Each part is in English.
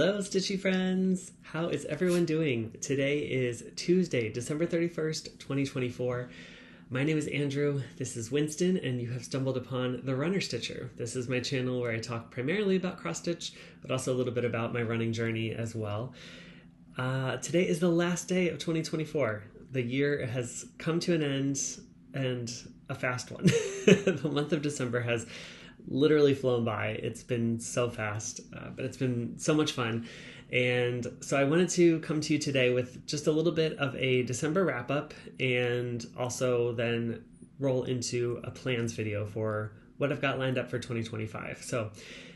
Hello, Stitchy friends! How is everyone doing? Today is Tuesday, December 31st, 2024. My name is Andrew, this is Winston, and you have stumbled upon The Runner Stitcher. This is my channel where I talk primarily about cross-stitch, but also a little bit about my running journey as well. Today is the last day of 2024. The year has come to an end, and a fast one. The month of December has literally flown by. It's been so fast, but it's been so much fun. And so I wanted to come to you today with just a little bit of a December wrap up and also then roll into a plans video for what I've got lined up for 2025. So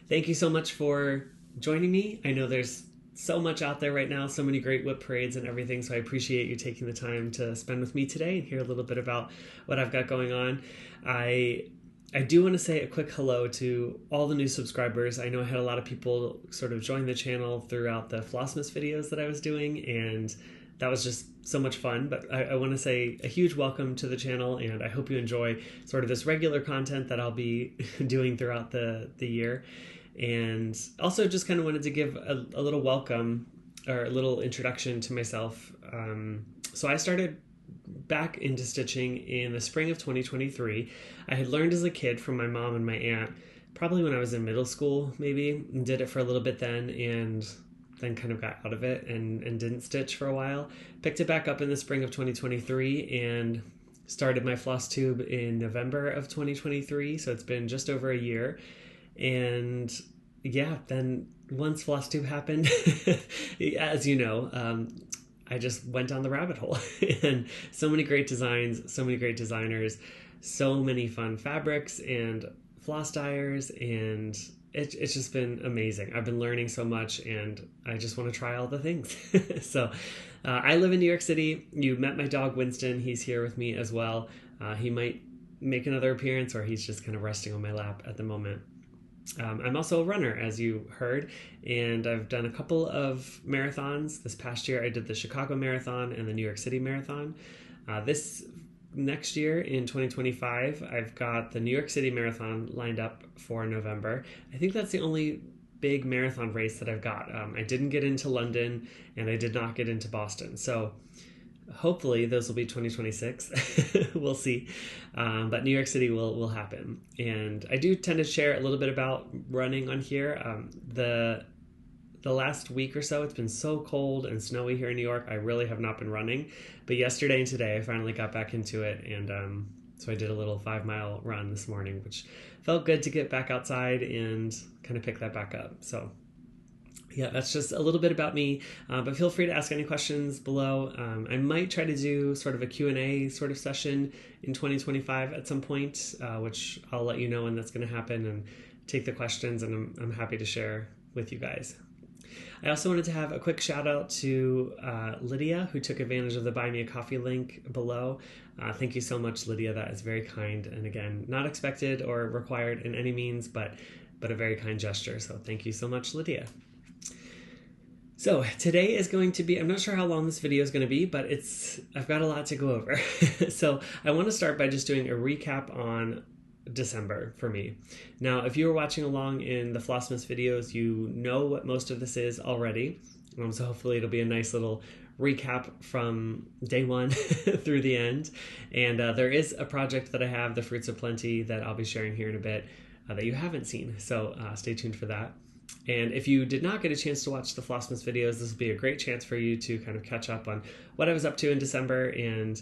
thank you so much for joining me. I know there's so much out there right now, so many great whip parades and everything. So I appreciate you taking the time to spend with me today and hear a little bit about what I've got going on. I do want to say a quick hello to all the new subscribers. I know I had a lot of people sort of join the channel throughout the Flossmas videos that I was doing, and that was just so much fun. But I want to say a huge welcome to the channel, and I hope you enjoy sort of this regular content that I'll be doing throughout the year. And also just kind of wanted to give a little welcome or a little introduction to myself. So I started back into stitching in the spring of 2023. I had learned as a kid from my mom and my aunt, probably when I was in middle school maybe, and did it for a little bit then, and then kind of got out of it and didn't stitch for a while. Picked it back up in the spring of 2023 and started my Flosstube in November of 2023, so it's been just over a year. And yeah, then once Flosstube happened, as you know, I just went down the rabbit hole. And so many great designs, so many great designers, so many fun fabrics and floss dyers, and it's just been amazing. I've been learning so much, and I just want to try all the things. So I live in New York City. You met my dog Winston. He's here with me as well. He might make another appearance, or he's just kind of resting on my lap at the moment. I'm also a runner, as you heard, and I've done a couple of marathons. This past year I did the Chicago Marathon and the New York City Marathon. This next year in 2025, I've got the New York City Marathon lined up for November. I think that's the only big marathon race that I've got. I didn't get into London, and I did not get into Boston. So hopefully those will be 2026. We'll see. But New York City will happen. And I do tend to share a little bit about running on here. The last week or so, it's been so cold and snowy here in New York. I really have not been running. But yesterday and today, I finally got back into it. And so I did a little 5-mile run this morning, which felt good to get back outside and kind of pick that back up. So yeah, that's just a little bit about me, but feel free to ask any questions below. I might try to do sort of a Q&A sort of session in 2025 at some point, which I'll let you know when that's going to happen and take the questions, and I'm happy to share with you guys. I also wanted to have a quick shout out to Lydia, who took advantage of the Buy Me a Coffee link below. Thank you so much, Lydia. That is very kind, and again, not expected or required in any means, but a very kind gesture. So thank you so much, Lydia. So today is going to be, I'm not sure how long this video is going to be, but I've got a lot to go over. So I want to start by just doing a recap on December for me. Now, if you were watching along in the Flossmas videos, you know what most of this is already. So hopefully it'll be a nice little recap from day one through the end. And there is a project that I have, the Fruits of Plenty, that I'll be sharing here in a bit that you haven't seen. So stay tuned for that. And if you did not get a chance to watch the Flossmas videos, this will be a great chance for you to kind of catch up on what I was up to in December. And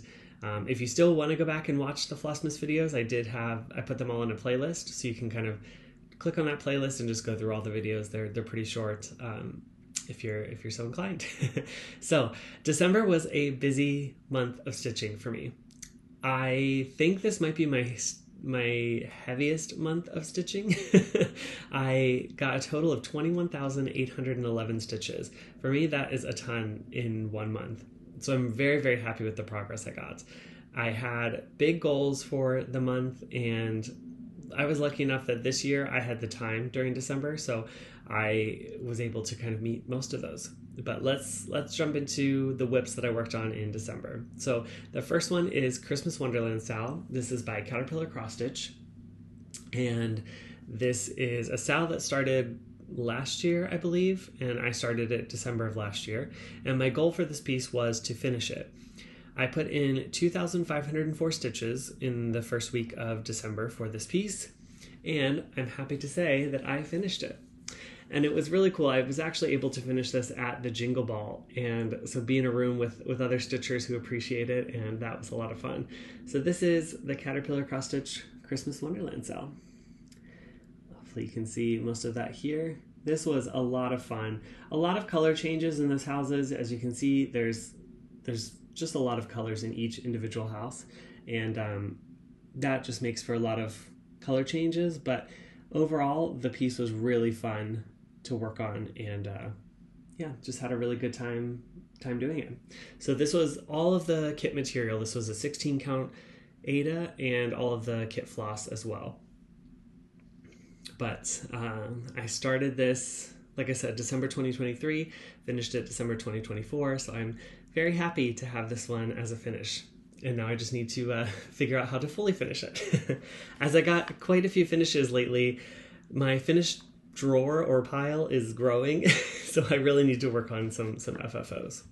if you still want to go back and watch the Flossmas videos, I put them all in a playlist, so you can kind of click on that playlist and just go through all the videos. They're pretty short if you're so inclined. So December was a busy month of stitching for me. I think this might be my heaviest month of stitching. I got a total of 21,811 stitches. For me, that is a ton in 1 month. So I'm very, very happy with the progress I got. I had big goals for the month, and I was lucky enough that this year I had the time during December, so I was able to kind of meet most of those. But let's jump into the whips that I worked on in December. So the first one is Christmas Wonderland style. This is by Caterpillar Cross Stitch, and this is a style that started last year, I believe, and I started it December of last year. And my goal for this piece was to finish it. I put in 2,504 stitches in the first week of December for this piece, and I'm happy to say that I finished it. And it was really cool. I was actually able to finish this at the Jingle Ball, and so be in a room with other stitchers who appreciate it, and that was a lot of fun. So this is the Caterpillar Cross Stitch Christmas Wonderland cell. Hopefully you can see most of that here. This was a lot of fun. A lot of color changes in those houses. As you can see, there's just a lot of colors in each individual house, and that just makes for a lot of color changes, but overall the piece was really fun to work on, and yeah, just had a really good time doing it. So this was all of the kit material. This was a 16 count Ada and all of the kit floss as well. But I started this, like I said, December 2023, finished it December 2024, so I'm very happy to have this one as a finish. And now I just need to figure out how to fully finish it. As I got quite a few finishes lately, my finished drawer or pile is growing, so I really need to work on some FFOs.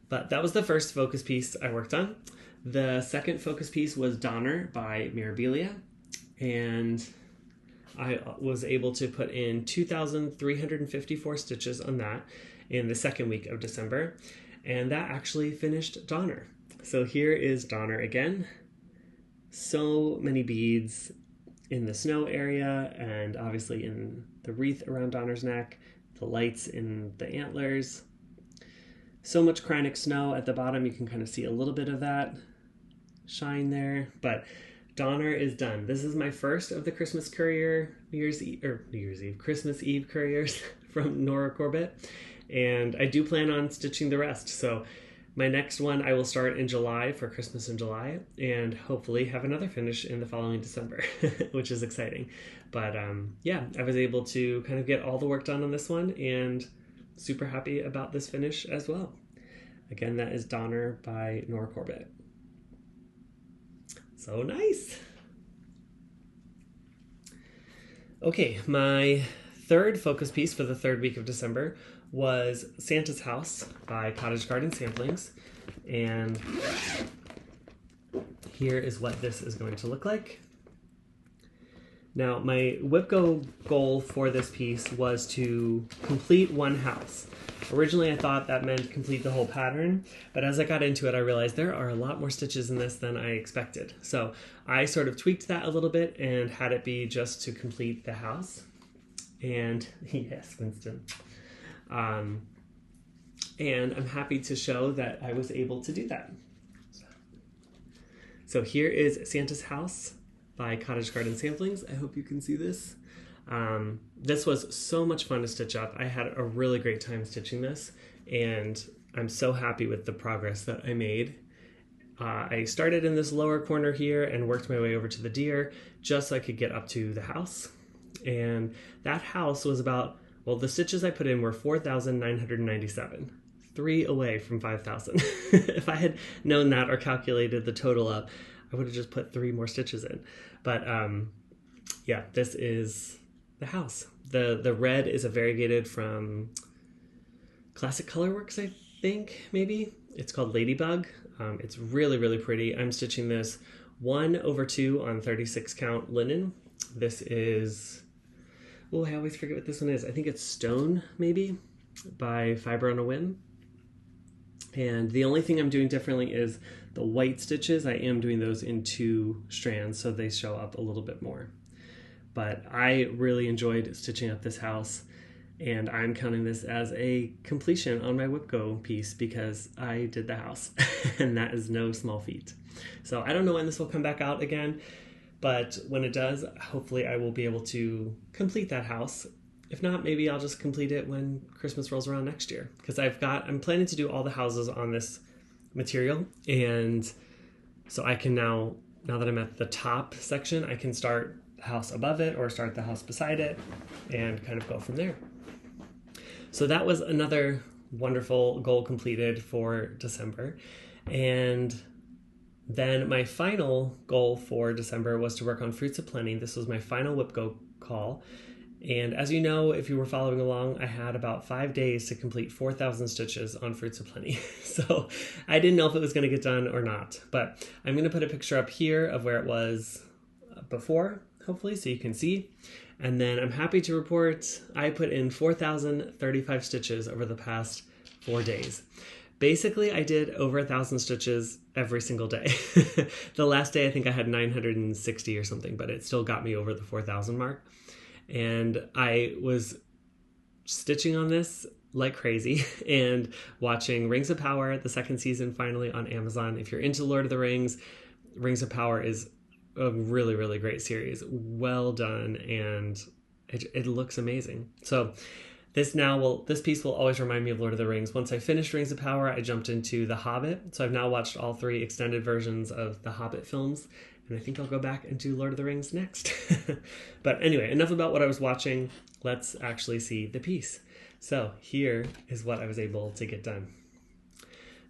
But that was the first focus piece I worked on. The second focus piece was Donner by Mirabilia, and I was able to put in 2,354 stitches on that in the second week of December, and that actually finished Donner. So here is Donner again. So many beads in the snow area, and obviously in the wreath around Donner's neck, the lights in the antlers. So much Kreinik snow at the bottom. You can kind of see a little bit of that shine there, but Donner is done. This is my first of the Christmas Courier, Christmas Eve couriers from Nora Corbett, and I do plan on stitching the rest. So my next one I will start in July for Christmas in July, and hopefully have another finish in the following December, which is exciting. But yeah, I was able to kind of get all the work done on this one, and super happy about this finish as well. Again, that is Donner by Nora Corbett. So nice. Okay, my third focus piece for the third week of December was Santa's House by Cottage Garden Samplings, and here is what this is going to look like. Now, my WIPGO goal for this piece was to complete one house. Originally, I thought that meant complete the whole pattern, but as I got into it, I realized there are a lot more stitches in this than I expected. So I sort of tweaked that a little bit and had it be just to complete the house. And yes, Winston. And I'm happy to show that I was able to do that. So here is Santa's House by Cottage Garden Samplings. I hope you can see this. This was so much fun to stitch up. I had a really great time stitching this, and I'm so happy with the progress that I made. I started in this lower corner here and worked my way over to the deer just so I could get up to the house. And that house was about, well, the stitches I put in were 4,997, 3 away from 5,000. If I had known that or calculated the total up, I would have just put 3 more stitches in. But yeah, this is the house. The red is a variegated from Classic Colorworks, I think, maybe. It's called Ladybug. It's really, really pretty. I'm stitching this 1/2 on 36 count linen. This is, oh, I always forget what this one is. I think it's Stone, maybe, by Fiber on a Whim. And the only thing I'm doing differently is the white stitches. I am doing those in 2 strands, so they show up a little bit more. But I really enjoyed stitching up this house, and I'm counting this as a completion on my WIPGO piece because I did the house, and that is no small feat. So I don't know when this will come back out again, but when it does, hopefully I will be able to complete that house. If not, maybe I'll just complete it when Christmas rolls around next year, because I'm planning to do all the houses on this material, and so I can now that I'm at the top section, I can start the house above it or start the house beside it and kind of go from there. So that was another wonderful goal completed for December. And then my final goal for December was to work on Fruits of Plenty. This was my final WIPGO call. And as you know, if you were following along, I had about 5 days to complete 4,000 stitches on Fruits of Plenty. So I didn't know if it was going to get done or not, but I'm going to put a picture up here of where it was before, hopefully, so you can see. And then I'm happy to report I put in 4,035 stitches over the past 4 days. Basically, I did over 1,000 stitches every single day. The last day, I think I had 960 or something, but it still got me over the 4,000 mark. And I was stitching on this like crazy and watching Rings of Power, the second season, finally on Amazon. If you're into Lord of the Rings, Rings of Power is a really, really great series. Well done, and it looks amazing. So this piece will always remind me of Lord of the Rings. Once I finished Rings of Power, I jumped into The Hobbit. So I've now watched all 3 extended versions of the Hobbit films, and I think I'll go back and do Lord of the Rings next. But anyway, enough about what I was watching. Let's actually see the piece. So here is what I was able to get done.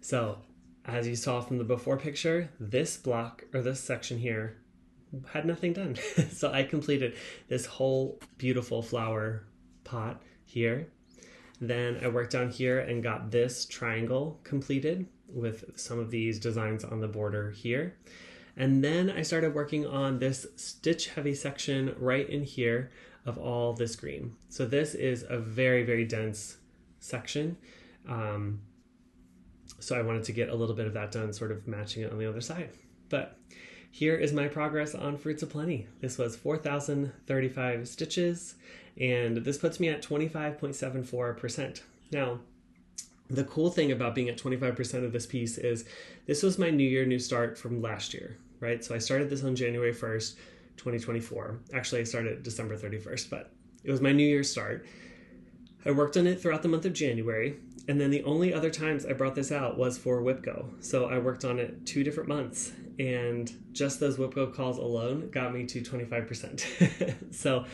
So as you saw from the before picture, this block, or this section here, had nothing done. So I completed this whole beautiful flower pot here. Then I worked down here and got this triangle completed with some of these designs on the border here. And then I started working on this stitch heavy section right in here of all this green. So this is a very, very dense section. So I wanted to get a little bit of that done, sort of matching it on the other side. But here is my progress on Fruits of Plenty. This was 4,035 stitches, and this puts me at 25.74%. Now, the cool thing about being at 25% of this piece is this was my New Year, New Start from last year, right? So I started this on January 1st, 2024. Actually, I started December 31st, but it was my New Year's start. I worked on it throughout the month of January, and then the only other times I brought this out was for WIPGO. So I worked on it 2 different months, and just those WIPGO calls alone got me to 25%. So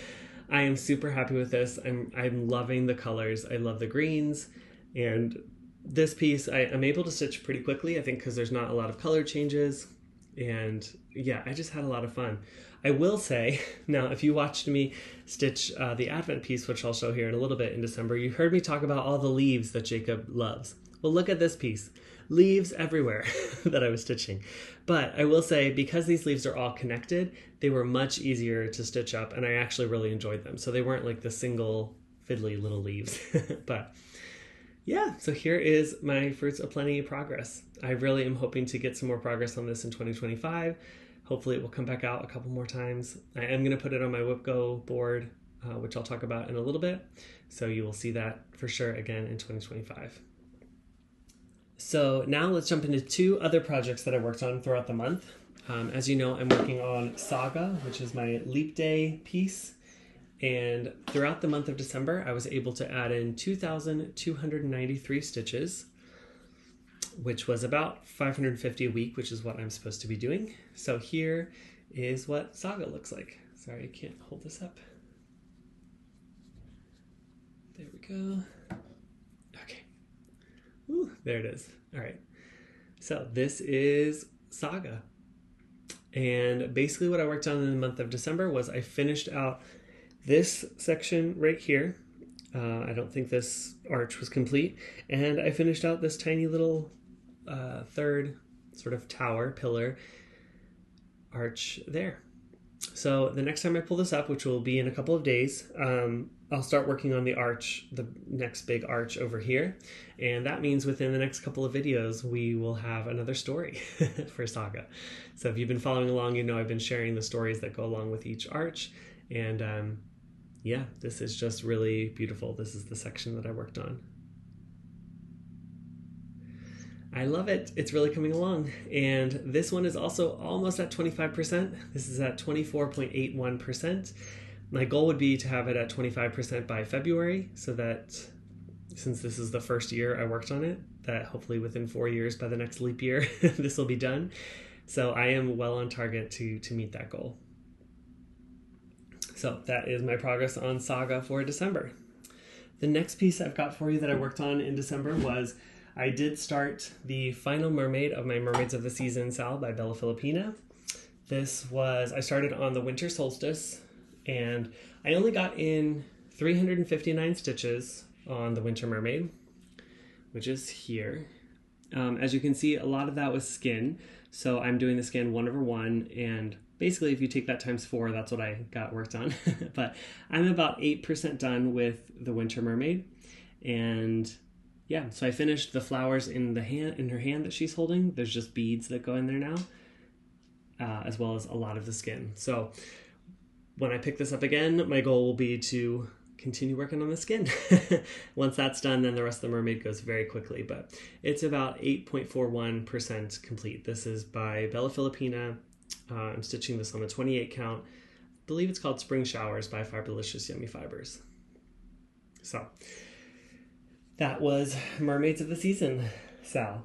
I am super happy with this. I'm loving the colors. I love the greens, and this piece I'm able to stitch pretty quickly, I think, because there's not a lot of color changes. And yeah, I just had a lot of fun. I will say, now, if you watched me stitch the Advent piece, which I'll show here in a little bit in December, you heard me talk about all the leaves that Jacob loves. Well, look at this piece. Leaves everywhere that I was stitching. But I will say, because these leaves are all connected, they were much easier to stitch up, and I actually really enjoyed them. So they weren't like the single fiddly little leaves. But yeah, so here is my Fruits of Plenty progress. I really am hoping to get some more progress on this in 2025. Hopefully it will come back out a couple more times. I am going to put it on my WIPGO board, which I'll talk about in a little bit. So you will see that for sure again in 2025. So now let's jump into 2 other projects that I worked on throughout the month. As you know, I'm working on Saga, which is my Leap Day piece. And throughout the month of December, I was able to add in 2,293 stitches, which was about 550 a week, which is what I'm supposed to be doing. So here is what Saga looks like. Sorry, I can't hold this up. There we go. Okay. Ooh, there it is. All right. So this is Saga. And basically what I worked on in the month of December was I finished out this section right here. I don't think this arch was complete. And I finished out this tiny little third sort of tower, pillar, arch there. So the next time I pull this up, which will be in a couple of days, I'll start working on the arch, the next big arch over here. And that means within the next couple of videos, we will have another story for Saga. So if you've been following along, you know I've been sharing the stories that go along with each arch. And yeah, this is just really beautiful. This is the section that I worked on. I love it. It's really coming along. And this one is also almost at 25%. This is at 24.81%. My goal would be to have it at 25% by February, so that since this is the first year I worked on it, that hopefully within 4 years by the next leap year, this will be done. So I am well on target to meet that goal. So that is my progress on Saga for December. The next piece I've got for you that I worked on in December was I did start the final mermaid of my Mermaids of the Season Sal by Filipina. I started on the winter solstice and I only got in 359 stitches on the Winter Mermaid, which is here. As you can see, a lot of that was skin, so I'm doing the skin 1/1, and basically if you take that times 4, that's what I got worked on. But I'm about 8% done with the Winter Mermaid, and yeah, so I finished the flowers in her hand that she's holding. There's just beads that go in there now, as well as a lot of the skin. So when I pick this up again, my goal will be to continue working on the skin. Once that's done, then the rest of the mermaid goes very quickly, but it's about 8.41% complete. This is by Bella Filipina. I'm stitching this on the 28 count. I believe it's called Spring Showers by Fiberlicious Yummy Fibers. So that was Mermaids of the Season, Sal.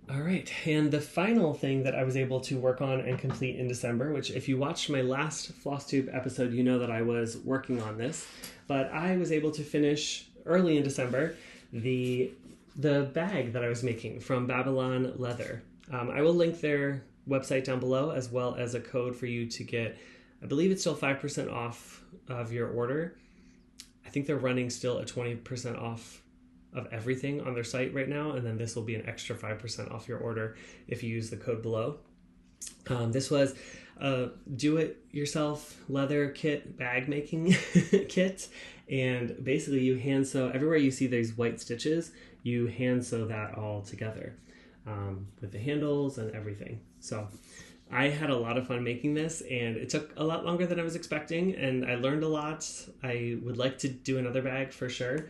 All right, and the final thing that I was able to work on and complete in December, which if you watched my last Flosstube episode, you know that I was working on this, but I was able to finish early in December the bag that I was making from Babylon Leather. I will link their website down below, as well as a code for you to get, I believe it's still 5% off of your order. I think they're running still a 20% off of everything on their site right now, and then this will be an extra 5% off your order if you use the code below. This was a do-it-yourself leather kit, bag making kit, and basically you hand sew everywhere you see these white stitches, you hand sew that all together with the handles and everything. So I had a lot of fun making this, and it took a lot longer than I was expecting, and I learned a lot. I would like to do another bag for sure,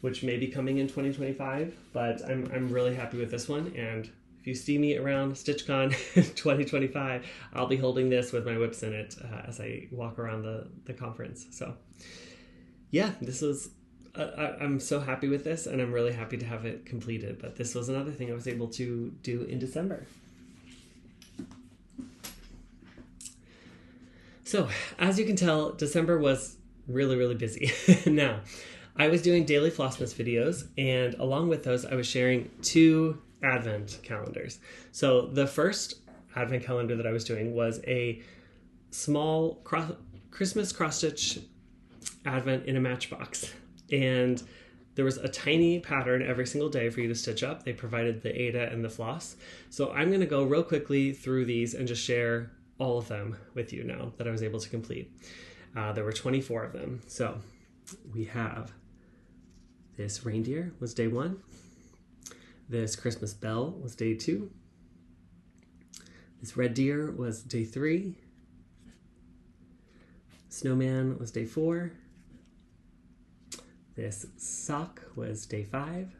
which may be coming in 2025, but I'm really happy with this one. And if you see me around StitchCon 2025, I'll be holding this with my whips in it as I walk around the conference. So yeah, this was, I'm so happy with this, and I'm really happy to have it completed. But this was another thing I was able to do in December. So as you can tell, December was really, really busy. Now, I was doing daily Flossmas videos, and along with those, I was sharing 2 Advent calendars. So the first Advent calendar that I was doing was a small Christmas cross-stitch Advent in a Matchbox. And there was a tiny pattern every single day for you to stitch up. They provided the Aida and the floss. So I'm going to go real quickly through these and just share all of them with you now that I was able to complete. There were 24 of them. So we have this reindeer was day 1. This Christmas bell was day 2. This red deer was day 3. Snowman was day 4. This sock was day 5.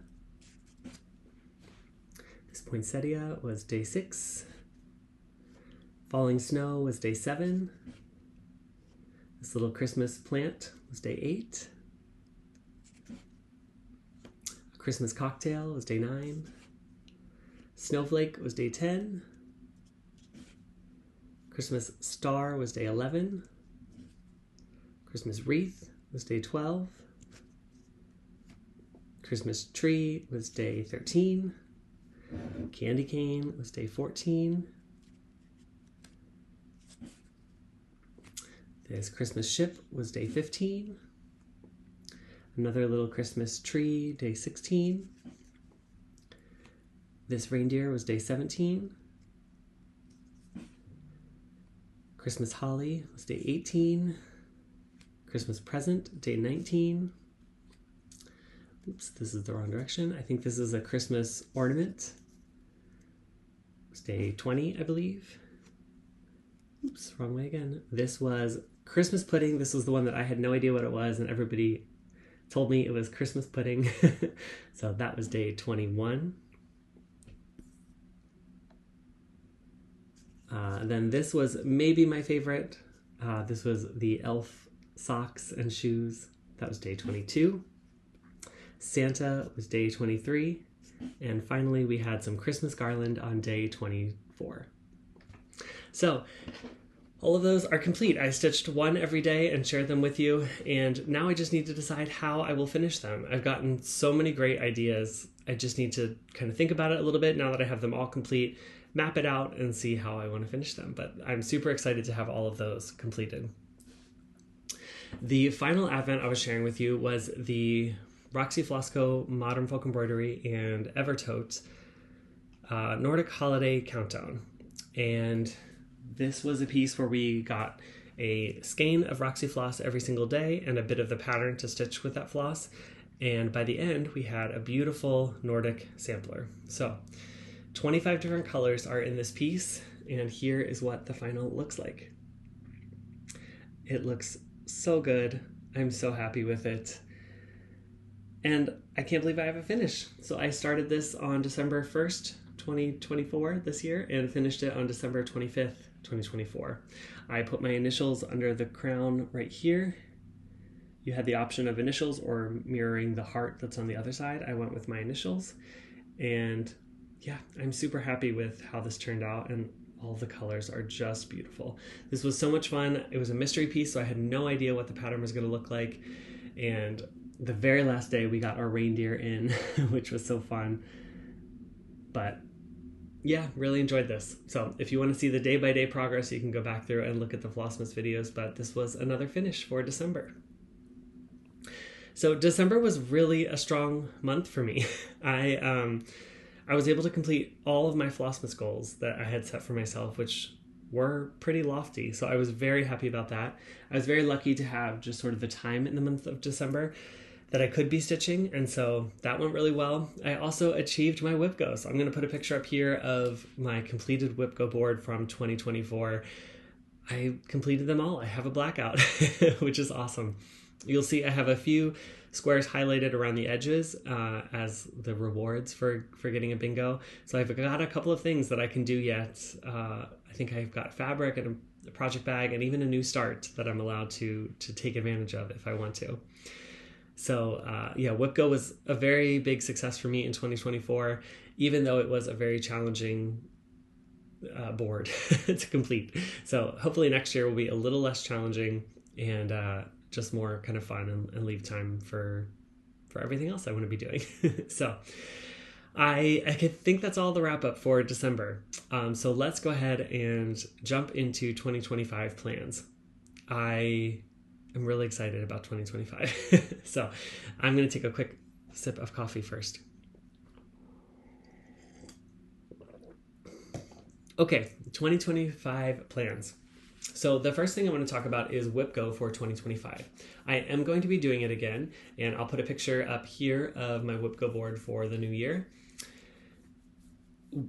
This poinsettia was day 6. Falling snow was day 7. This little Christmas plant was day 8. Christmas cocktail was day 9. Snowflake was day 10. Christmas star was day 11. Christmas wreath was day 12. Christmas tree was day 13. Candy cane was day 14. This Christmas ship was day 15. Another little Christmas tree, day 16. This reindeer was day 17. Christmas holly was day 18. Christmas present, day 19. Oops, this is the wrong direction. I think this is a Christmas ornament. It's day 20, I believe. Oops, wrong way again. This was Christmas pudding. This was the one that I had no idea what it was, and everybody told me it was Christmas pudding. So that was day 21. Then this was maybe my favorite. This was the elf socks and shoes. That was day 22. Santa was day 23. And finally, we had some Christmas garland on day 24. So All of those are complete. I stitched one every day and shared them with you, and now I just need to decide how I will finish them. I've gotten so many great ideas. I just need to kind of think about it a little bit now that I have them all complete, map it out, and see how I want to finish them. But I'm super excited to have all of those completed. The final advent I was sharing with you was the Roxy Flosco Modern Folk Embroidery and Evertote Nordic Holiday Countdown. And this was a piece where we got a skein of Roxy floss every single day and a bit of the pattern to stitch with that floss. And by the end, we had a beautiful Nordic sampler. So 25 different colors are in this piece, and here is what the final looks like. It looks so good. I'm so happy with it. And I can't believe I have a finish. So I started this on December 1st, 2024 this year, and finished it on December 25th, 2024. I put my initials under the crown right here. You had the option of initials or mirroring the heart that's on the other side. I went with my initials, and yeah, I'm super happy with how this turned out, and all the colors are just beautiful. This was so much fun. It was a mystery piece, so I had no idea what the pattern was going to look like, and the very last day we got our reindeer in, which was so fun. But yeah, really enjoyed this. So if you want to see the day-by-day progress, you can go back through and look at the Flossmas videos, but this was another finish for December. So December was really a strong month for me. I was able to complete all of my Flossmas goals that I had set for myself, which were pretty lofty. So I was very happy about that. I was very lucky to have just sort of the time in the month of December that I could be stitching, and so that went really well. I also achieved my whip go. So I'm going to put a picture up here of my completed whip go board from 2024. I completed them all. I have a blackout, which is awesome. You'll see I have a few squares highlighted around the edges as the rewards for getting a bingo. So I've got a couple of things that I can do yet. I think I've got fabric and a project bag and even a new start that I'm allowed to take advantage of if I want to. So yeah, whip go was a very big success for me in 2024, even though it was a very challenging board to complete. So hopefully next year will be a little less challenging and just more kind of fun and leave time for everything else I want to be doing. So I think that's all the wrap up for December. So let's go ahead and jump into 2025 plans. I am really excited about 2025. So I'm going to take a quick sip of coffee first. Okay, 2025 plans. So the first thing I want to talk about is whip go for 2025. I am going to be doing it again, and I'll put a picture up here of my whip go board for the new year.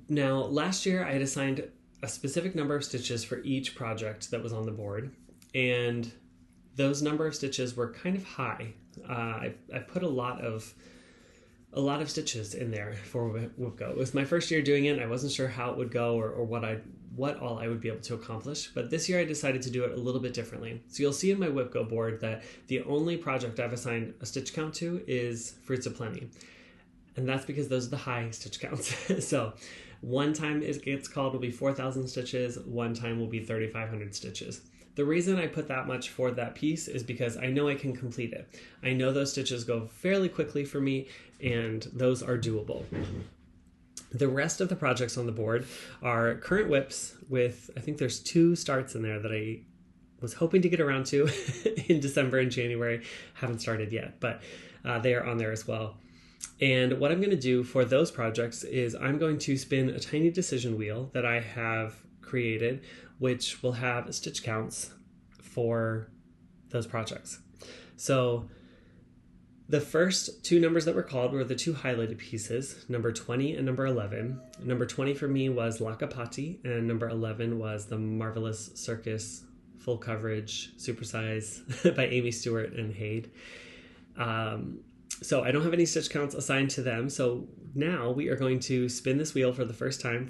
Now, last year I had assigned a specific number of stitches for each project that was on the board, and those number of stitches were kind of high. I put a lot of stitches in there for whip go. It was my first year doing it, and I wasn't sure how it would go or what all I would be able to accomplish. But this year I decided to do it a little bit differently. So you'll see in my whip go board that the only project I've assigned a stitch count to is Fruits of Plenty. And that's because those are the high stitch counts. So one time it gets called will be 4,000 stitches, one time will be 3,500 stitches. The reason I put that much for that piece is because I know I can complete it. I know those stitches go fairly quickly for me, and those are doable. The rest of the projects on the board are current whips with, I think there's 2 starts in there that I was hoping to get around to in December and January. Haven't started yet, but they are on there as well. And what I'm going to do for those projects is I'm going to spin a tiny decision wheel that I have created, which will have stitch counts for those projects. So the first 2 numbers that were called were the 2 highlighted pieces, number 20 and number 11. Number 20 for me was Lakapati, and number 11 was the Marvelous Circus Full Coverage Supersize by Amy Stewart and Haid. So I don't have any stitch counts assigned to them. So now we are going to spin this wheel for the first time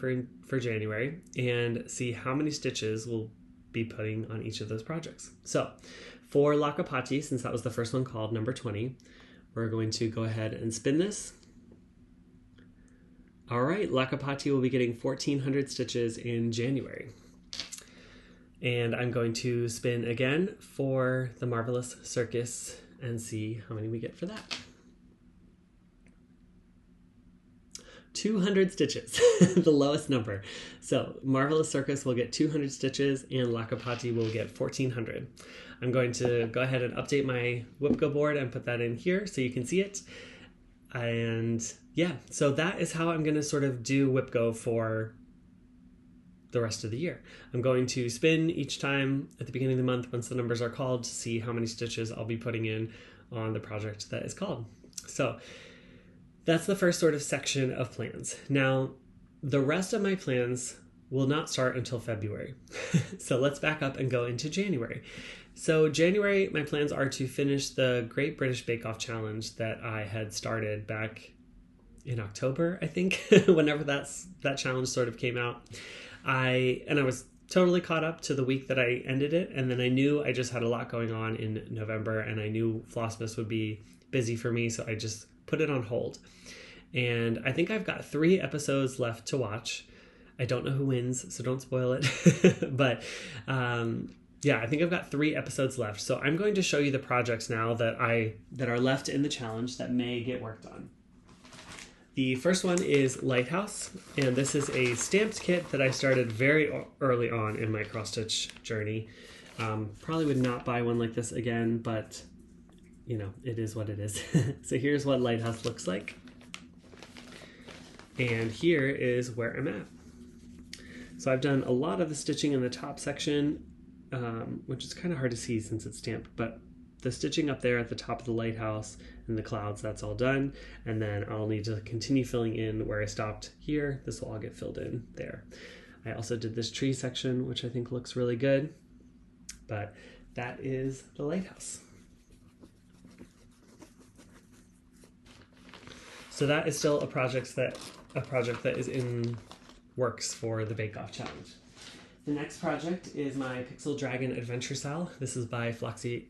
for January and see how many stitches we'll be putting on each of those projects. So for Lakapati, since that was the first one called, number 20, we're going to go ahead and spin this. All right, Lakapati will be getting 1,400 stitches in January. And I'm going to spin again for the Marvelous Circus and see how many we get for that. 200 stitches, the lowest number. So Marvelous Circus will get 200 stitches and Lakapati will get 1400. I'm going to go ahead and update my WIPGO board and put that in here so you can see it. And yeah, so that is how I'm going to sort of do WIPGO for the rest of the year. I'm going to spin each time at the beginning of the month once the numbers are called to see how many stitches I'll be putting in on the project that is called. So that's the first sort of section of plans. Now, the rest of my plans will not start until February. So let's back up and go into January. So January, my plans are to finish the Great British Bake Off Challenge that I had started back in October, I think, whenever that challenge sort of came out. I was totally caught up to the week that I ended it, and then I knew I just had a lot going on in November, and I knew Flossmas would be busy for me, so I just put it on hold. And I think I've got 3 episodes left to watch. I don't know who wins, so don't spoil it. But yeah, I think I've got 3 episodes left. So I'm going to show you the projects now that are left in the challenge that may get worked on. The first one is Lighthouse, and this is a stamped kit that I started very early on in my cross-stitch journey. Probably would not buy one like this again, but you know, it is what it is. So here's what Lighthouse looks like. And here is where I'm at. So I've done a lot of the stitching in the top section, which is kind of hard to see since it's stamped, but the stitching up there at the top of the lighthouse and the clouds, that's all done. And then I'll need to continue filling in where I stopped here. This will all get filled in there. I also did this tree section, which I think looks really good, but that is the lighthouse. So that is still a project that is in works for the Bake Off Challenge. The next project is my Pixel Dragon Adventure Cell. This is by Flossy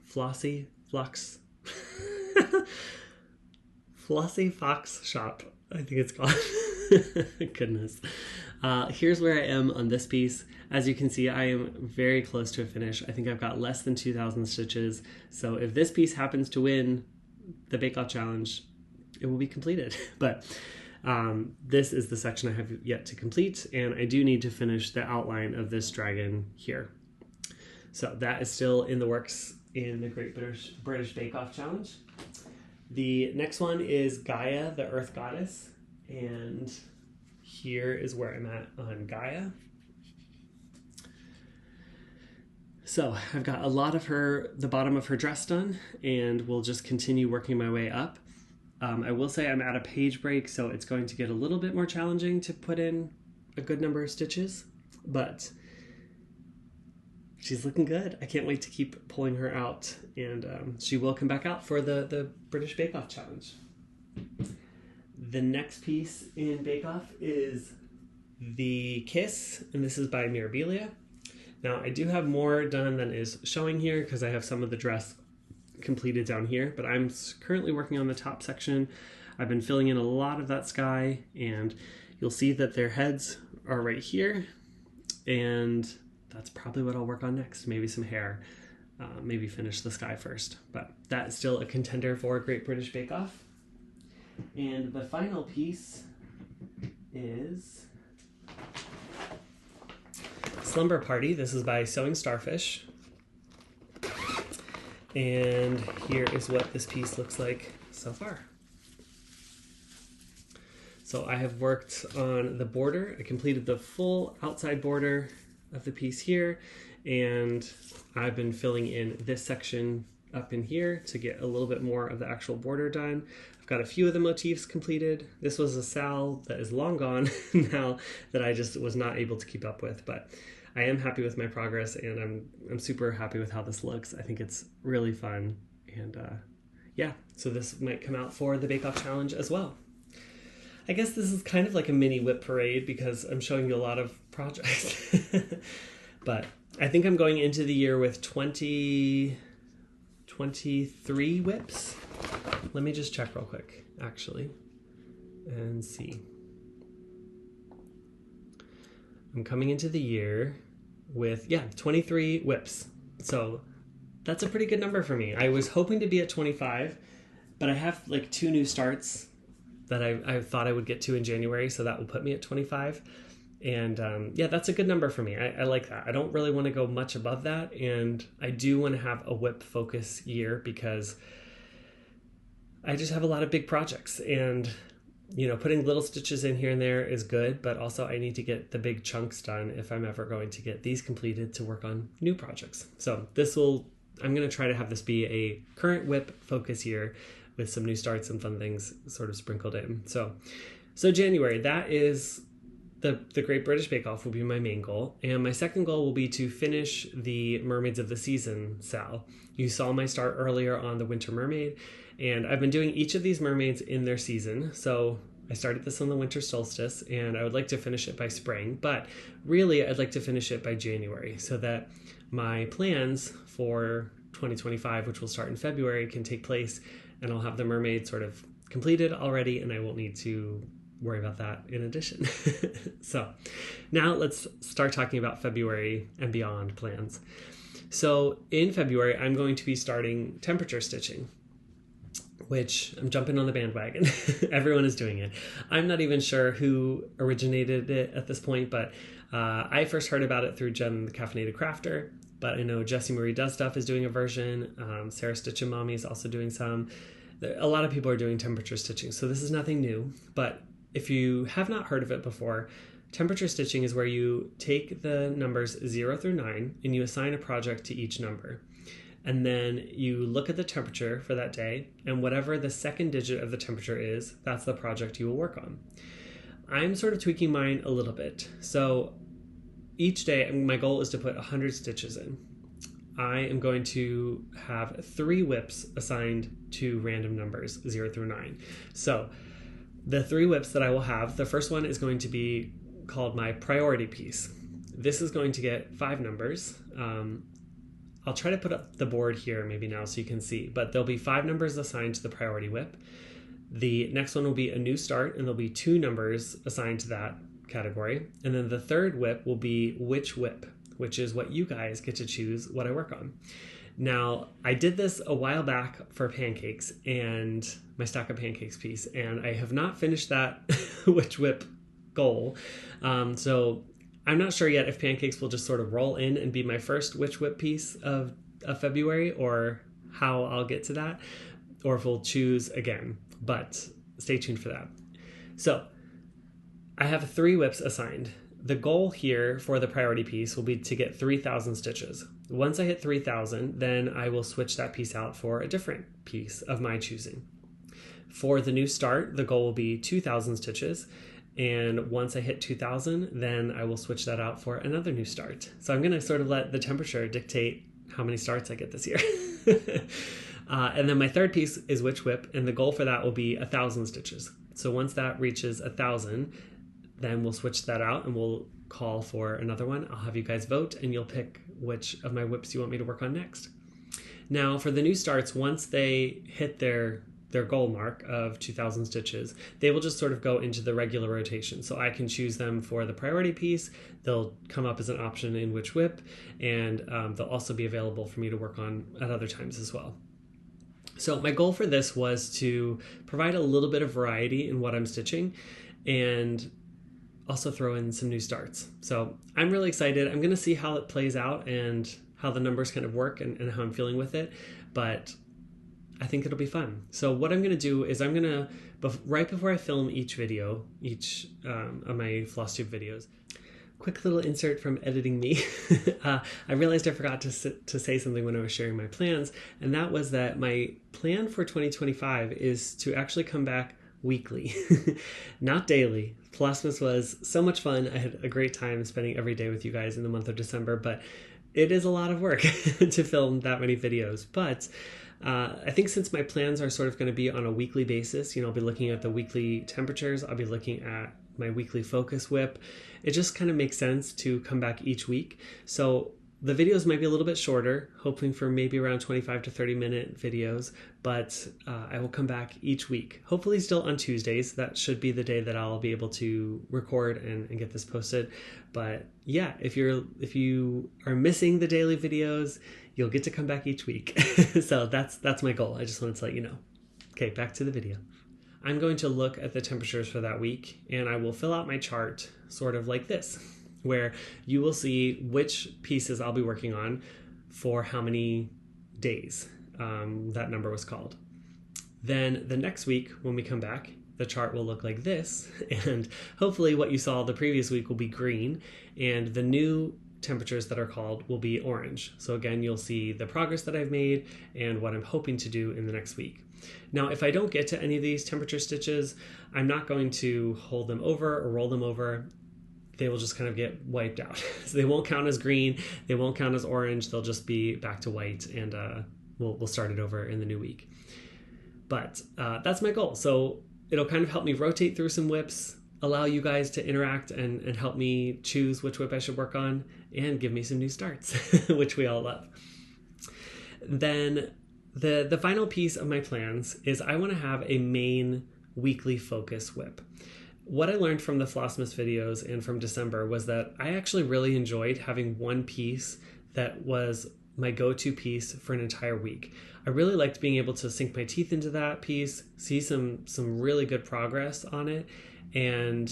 Fox Shop, I think it's called. Goodness. Here's where I am on this piece. As you can see, I am very close to a finish. I think I've got less than 2,000 stitches. So if this piece happens to win the Bake Off Challenge, it will be completed. But this is the section I have yet to complete, and I do need to finish the outline of this dragon here. So that is still in the works in the Great British Bake Off Challenge. The next one is Gaia, the Earth Goddess, and here is where I'm at on Gaia. So I've got a lot of the bottom of her dress done, and we'll just continue working my way up. I will say I'm at a page break, so it's going to get a little bit more challenging to put in a good number of stitches, but she's looking good. I can't wait to keep pulling her out, and she will come back out for the British Bake Off Challenge. The next piece in Bake Off is the Kiss, and this is by Mirabilia. Now, I do have more done than is showing here because I have some of the dress completed down here, but I'm currently working on the top section. I've been filling in a lot of that sky, and you'll see that their heads are right here, and that's probably what I'll work on next. Maybe some hair, maybe finish the sky first, but that is still a contender for a Great British Bake Off. And the final piece is Slumber Party. This is by Sewing Starfish. And here is what this piece looks like so far. So I have worked on the border. I completed the full outside border of the piece here, and I've been filling in this section up in here to get a little bit more of the actual border done. I've got a few of the motifs completed. This was a sal that is long gone now that I just was not able to keep up with, but I am happy with my progress, and I'm super happy with how this looks. I think it's really fun, and yeah, so this might come out for the Bake Off Challenge as well. I guess this is kind of like a mini whip parade because I'm showing you a lot of projects. But I think I'm going into the year with 23 whips. Let me just check real quick, actually, and see. I'm coming into the year with, 23 whips. So that's a pretty good number for me. I was hoping to be at 25, but I have like 2 new starts that I thought I would get to in January, so that will put me at 25. And that's a good number for me. I like that. I don't really want to go much above that, and I do want to have a whip focus year because I just have a lot of big projects, and putting little stitches in here and there is good, but also I need to get the big chunks done if I'm ever going to get these completed to work on new projects. So I'm going to try to have this be a current whip focus year with some new starts and fun things sort of sprinkled in. So January, that is the Great British Bake Off will be my main goal. And my second goal will be to finish the Mermaids of the Season sal. You saw my start earlier on the Winter Mermaid, and I've been doing each of these mermaids in their season. So I started this on the winter solstice, and I would like to finish it by spring, but really I'd like to finish it by January so that my plans for 2025, which will start in February, can take place, and I'll have the mermaid sort of completed already, and I won't need to worry about that in addition. So now let's start talking about February and beyond plans. So in February, I'm going to be starting temperature stitching, which I'm jumping on the bandwagon. Everyone is doing it. I'm not even sure who originated it at this point, but I first heard about it through Jen, the Caffeinated Crafter, but I know Jessie Marie Does Stuff is doing a version. Sarah Stitch and Mommy is also doing some. A lot of people are doing temperature stitching, so this is nothing new. But if you have not heard of it before, temperature stitching is where you take the numbers 0 through 9 and you assign a project to each number. And then you look at the temperature for that day, and whatever the second digit of the temperature is, that's the project you will work on. I'm sort of tweaking mine a little bit. So each day, my goal is to put 100 stitches in. I am going to have 3 whips assigned to random numbers, 0 through 9. So the 3 whips that I will have, the first one is going to be called my priority piece. This is going to get 5 numbers. I'll try to put up the board here maybe now so you can see, but there'll be 5 numbers assigned to the priority whip. The next one will be a new start, and there'll be 2 numbers assigned to that category. And then the third whip will be which whip, which is what you guys get to choose what I work on. Now, I did this a while back for pancakes and my stack of pancakes piece, and I have not finished that which whip goal. So I'm not sure yet if pancakes will just sort of roll in and be my first witch whip piece of February, or how I'll get to that, or if we'll choose again, but stay tuned for that. So I have 3 whips assigned. The goal here for the priority piece will be to get 3,000 stitches. Once I hit 3,000, then I will switch that piece out for a different piece of my choosing. For the new start, the goal will be 2,000 stitches. And once I hit 2,000, then I will switch that out for another new start. So I'm going to sort of let the temperature dictate how many starts I get this year. And then my third piece is witch whip, and the goal for that will be 1,000 stitches. So once that reaches 1,000, then we'll switch that out and we'll call for another one. I'll have you guys vote, and you'll pick which of my whips you want me to work on next. Now for the new starts, once they hit their goal mark of 2,000 stitches, they will just sort of go into the regular rotation. So I can choose them for the priority piece. They'll come up as an option in which whip, and they'll also be available for me to work on at other times as well. So my goal for this was to provide a little bit of variety in what I'm stitching and also throw in some new starts. So I'm really excited. I'm going to see how it plays out and how the numbers kind of work and how I'm feeling with it. But I think it'll be fun. So what I'm going to do is I'm going to, right before I film each video, each of my Flosstube videos, quick little insert from editing me. I realized I forgot to say something when I was sharing my plans, and that was that my plan for 2025 is to actually come back weekly, not daily. Flossmas was so much fun. I had a great time spending every day with you guys in the month of December, but it is a lot of work to film that many videos. But I think since my plans are sort of going to be on a weekly basis, I'll be looking at the weekly temperatures, I'll be looking at my weekly focus whip. It just kind of makes sense to come back each week. So the videos might be a little bit shorter, hoping for maybe around 25 to 30-minute videos, but I will come back each week, hopefully still on Tuesdays. That should be the day that I'll be able to record and get this posted. But yeah, if you are missing the daily videos, you'll get to come back each week. So that's my goal. I just wanted to let you know. Okay, back to the video. I'm going to look at the temperatures for that week, and I will fill out my chart sort of like this, where you will see which pieces I'll be working on for how many days that number was called. Then the next week when we come back, the chart will look like this, and hopefully what you saw the previous week will be green, and the new temperatures that are called will be orange. So again, you'll see the progress that I've made and what I'm hoping to do in the next week. Now, if I don't get to any of these temperature stitches, I'm not going to hold them over or roll them over. They will just kind of get wiped out. So they won't count as green, they won't count as orange, they'll just be back to white, and we'll start it over in the new week. But that's my goal. So it'll kind of help me rotate through some whips, allow you guys to interact and help me choose which whip I should work on, and give me some new starts, which we all love. Then the final piece of my plans is I want to have a main weekly focus whip. What I learned from the Flossmas videos and from December was that I actually really enjoyed having one piece that was my go-to piece for an entire week. I really liked being able to sink my teeth into that piece, see some really good progress on it, and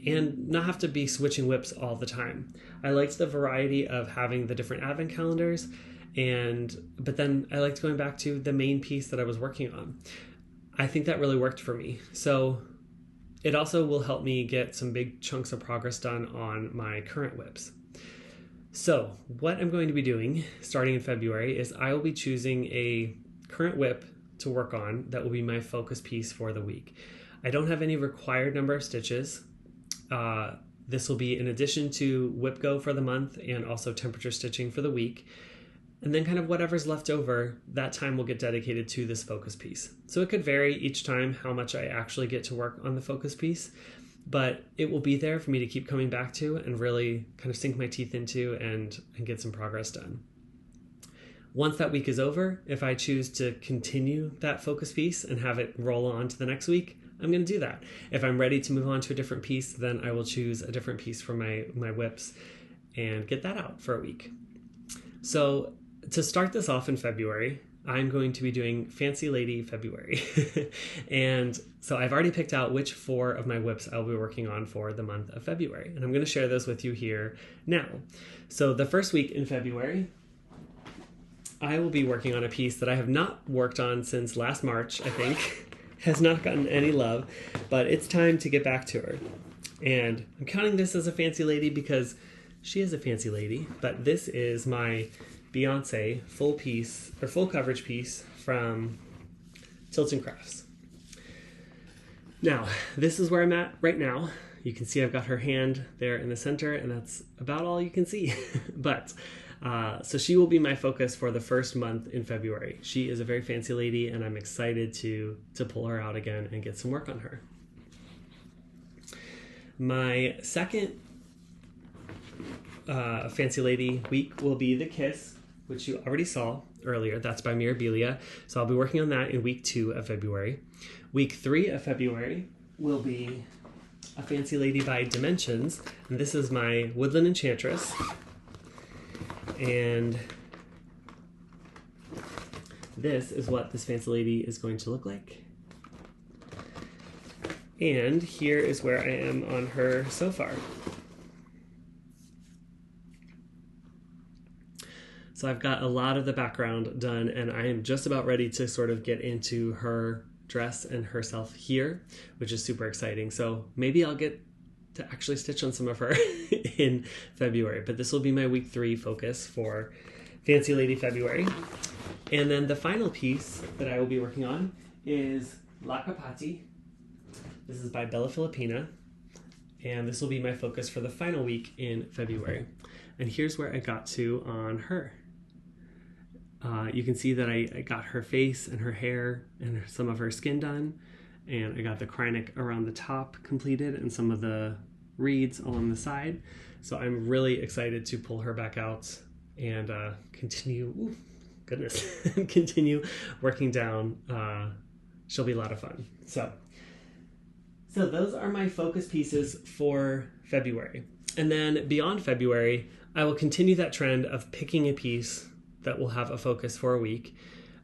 not have to be switching whips all the time. I liked the variety of having the different advent calendars, but then I liked going back to the main piece that I was working on. I think that really worked for me. So it also will help me get some big chunks of progress done on my current whips. So what I'm going to be doing starting in February is I will be choosing a current whip to work on that will be my focus piece for the week. I don't have any required number of stitches. This will be in addition to whip go for the month and also temperature stitching for the week. And then kind of whatever's left over, that time will get dedicated to this focus piece. So it could vary each time how much I actually get to work on the focus piece, but it will be there for me to keep coming back to and really kind of sink my teeth into and get some progress done. Once that week is over, if I choose to continue that focus piece and have it roll on to the next week, I'm going to do that. If I'm ready to move on to a different piece, then I will choose a different piece for my whips and get that out for a week. So to start this off in February, I'm going to be doing Fancy Lady February. And so I've already picked out which 4 of my whips I'll be working on for the month of February. And I'm going to share those with you here now. So the first week in February, I will be working on a piece that I have not worked on since last March, I think. Has not gotten any love, but it's time to get back to her. And I'm counting this as a fancy lady because she is a fancy lady, but this is my Beyonce full coverage piece from Tilton Crafts. Now, this is where I'm at right now. You can see I've got her hand there in the center, and that's about all you can see. But so she will be my focus for the first month in February. She is a very fancy lady, and I'm excited to pull her out again and get some work on her. My second fancy lady week will be the Kiss, which you already saw earlier. That's by Mirabilia. So I'll be working on that in week 2 of February. Week 3 of February will be a fancy lady by Dimensions, and this is my Woodland Enchantress. And this is what this fancy lady is going to look like. And here is where I am on her so far. So I've got a lot of the background done, and I am just about ready to sort of get into her dress and herself here, which is super exciting. So maybe I'll get to actually stitch on some of her in February, but this will be my week 3 focus for Fancy Lady February. And then the final piece that I will be working on is La Capati. This is by Bella Filipina, and this will be my focus for the final week in February. And here's where I got to on her. You can see that I got her face and her hair and some of her skin done, and I got the kryonic around the top completed and some of the reeds along the side. So I'm really excited to pull her back out and continue, continue working down. She'll be a lot of fun. So those are my focus pieces for February. And then beyond February, I will continue that trend of picking a piece that will have a focus for a week.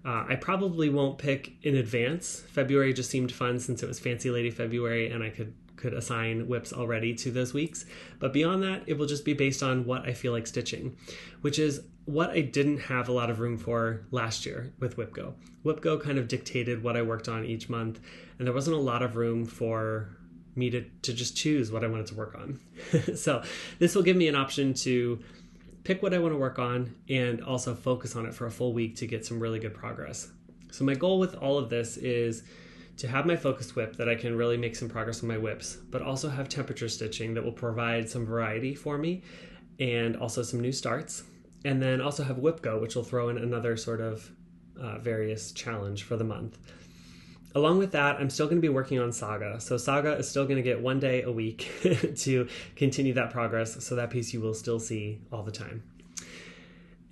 I probably won't pick in advance. February just seemed fun since it was Fancy Lady February and I could assign whips already to those weeks. But beyond that, it will just be based on what I feel like stitching, which is what I didn't have a lot of room for last year with WhipGo. WhipGo kind of dictated what I worked on each month, and there wasn't a lot of room for me to just choose what I wanted to work on. So this will give me an option to pick what I want to work on and also focus on it for a full week to get some really good progress. So my goal with all of this is to have my focused whip that I can really make some progress on my whips, but also have temperature stitching that will provide some variety for me and also some new starts. And then also have WhipGo, which will throw in another sort of various challenge for the month. Along with that, I'm still going to be working on Saga. So Saga is still going to get 1 day a week to continue that progress. So that piece you will still see all the time.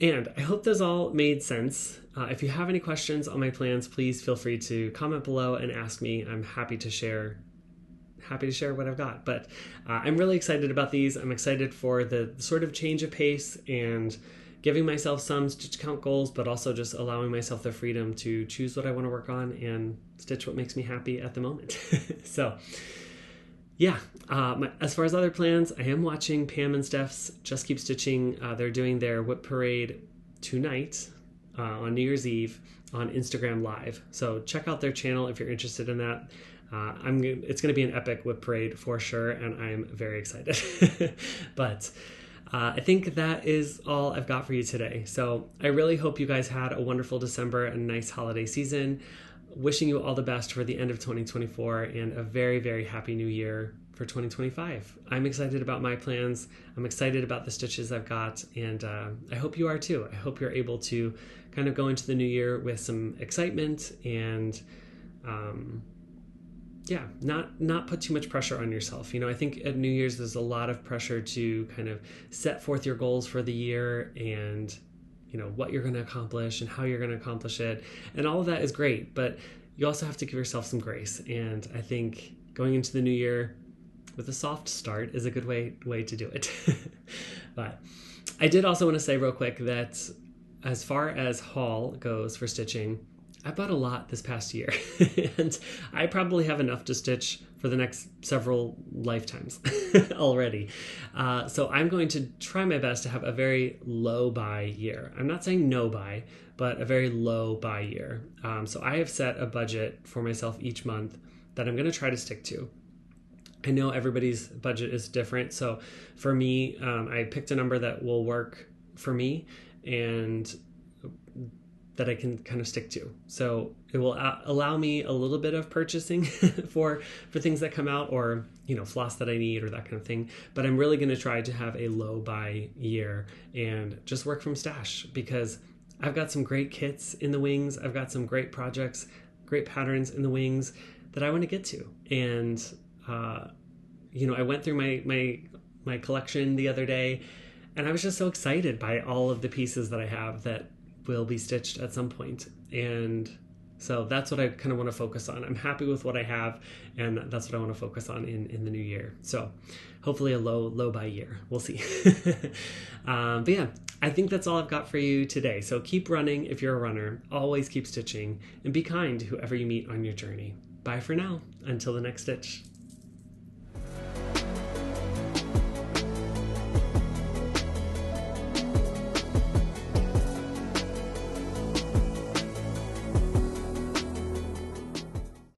And I hope those all made sense. If you have any questions on my plans, please feel free to comment below and ask me. I'm happy to share what I've got. But I'm really excited about these. I'm excited for the sort of change of pace and giving myself some stitch count goals, but also just allowing myself the freedom to choose what I want to work on and stitch what makes me happy at the moment. So yeah, as far as other plans, I am watching Pam and Steph's Just Keep Stitching. They're doing their whip parade tonight on New Year's Eve on Instagram Live. So check out their channel if you're interested in that. It's going to be an epic whip parade for sure, and I'm very excited. But I think that is all I've got for you today. So I really hope you guys had a wonderful December and nice holiday season. Wishing you all the best for the end of 2024 and a very, very happy new year for 2025. I'm excited about my plans. I'm excited about the stitches I've got, and I hope you are too. I hope you're able to kind of go into the new year with some excitement and not put too much pressure on yourself. You know, I think at New Year's there's a lot of pressure to kind of set forth your goals for the year and, you know, what you're going to accomplish and how you're going to accomplish it. And all of that is great, but you also have to give yourself some grace. And I think going into the new year with a soft start is a good way to do it. But I did also want to say real quick that as far as haul goes for stitching, I bought a lot this past year, and I probably have enough to stitch for the next several lifetimes already. So I'm going to try my best to have a very low buy year. I'm not saying no buy, but a very low buy year. So I have set a budget for myself each month that I'm going to try to stick to. I know everybody's budget is different. So for me, I picked a number that will work for me and that I can kind of stick to. So it will allow me a little bit of purchasing for things that come out, or, you know, floss that I need or that kind of thing. But I'm really going to try to have a low buy year and just work from stash, because I've got some great kits in the wings. I've got some great projects, great patterns in the wings that I want to get to. And, you know, I went through my collection the other day, and I was just so excited by all of the pieces that I have that will be stitched at some point. And so that's what I kind of want to focus on. I'm happy with what I have, and that's what I want to focus on in the new year. So hopefully a low buy year. We'll see. But yeah, I think that's all I've got for you today. So keep running if you're a runner. Always keep stitching, and be kind to whoever you meet on your journey. Bye for now. Until the next stitch.